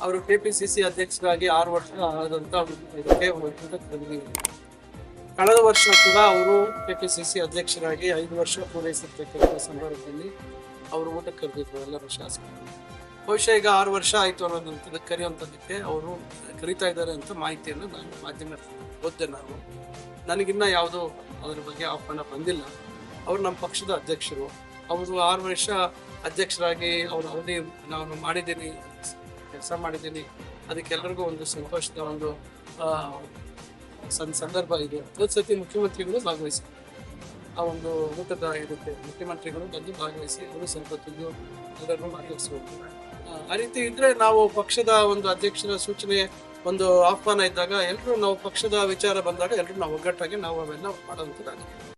ಅವರು ಕೆಪಿಸಿಸಿ ಅಧ್ಯಕ್ಷರಾಗಿ 6 ವರ್ಷ ಆದಂತ ಇದಕ್ಕೆ ಕಳೆದ ವರ್ಷ ಕೂಡ ಅವರು ಕೆಪಿಸಿಸಿ ಅಧ್ಯಕ್ಷರಾಗಿ 5 ವರ್ಷ ಪೂರೈಸಿರ್ತಕ್ಕಂಥ ಸಂದರ್ಭದಲ್ಲಿ ಅವರು ಊಟಕ್ಕೆ ಕರೆದಿದ್ರು ಎಲ್ಲರೂ ಶಾಸಕರು. ಬಹುಶಃ ಈಗ 6 ವರ್ಷ ಆಯ್ತು ಅನ್ನೋದಂಥದ್ದು ಕರೆಯುವಂಥದ್ದಕ್ಕೆ ಅವರು ಕರೀತಾ ಇದ್ದಾರೆ ಅಂತ ಮಾಹಿತಿಯನ್ನು ನಾನು ಮಾಧ್ಯಮದಲ್ಲಿ ಓದ್ದೆ. ನನಗಿನ್ನ ಯಾವುದೋ ಅದರ ಬಗ್ಗೆ ಆಹ್ವಾನ ಬಂದಿಲ್ಲ. ಅವರು ನಮ್ಮ ಪಕ್ಷದ ಅಧ್ಯಕ್ಷರು, ಅವರು 6 ವರ್ಷ ಅಧ್ಯಕ್ಷರಾಗಿ ಅವ್ರ ಅವಧಿ ನಾನು ಮಾಡಿದ್ದೀನಿ, ಕೆಲಸ ಮಾಡಿದ್ದೀನಿ. ಅದಕ್ಕೆಲ್ಲರಿಗೂ ಒಂದು ಸಂತೋಷದ ಒಂದು ಸಂದರ್ಭ ಇದೆ. ಒಂದು ಸತಿ ಮುಖ್ಯಮಂತ್ರಿಗಳು ಭಾಗವಹಿಸಿ ಆ ಒಂದು ಊಟದ ಇದಕ್ಕೆ ಮುಖ್ಯಮಂತ್ರಿಗಳು ಬಂದು ಭಾಗವಹಿಸಿ ಅವರು ಸ್ವಲ್ಪ ತಿಂದು ಎಲ್ಲರನ್ನು ಮಾತಾಡಿಸ್ಬೇಕು. ಆ ರೀತಿ ಇದ್ರೆ ನಾವು ಪಕ್ಷದ ಒಂದು ಅಧ್ಯಕ್ಷರ ಸೂಚನೆ ಒಂದು ಆಹ್ವಾನ ಇದ್ದಾಗ ಎಲ್ಲರೂ ನಾವು ಪಕ್ಷದ ವಿಚಾರ ಬಂದಾಗ ಎಲ್ಲರೂ ನಾವು ಒಗ್ಗಟ್ಟಾಗಿ ನಾವು ಅವೆಲ್ಲ ಮಾಡುವಂಥದ್ದಾಗಿದೆ.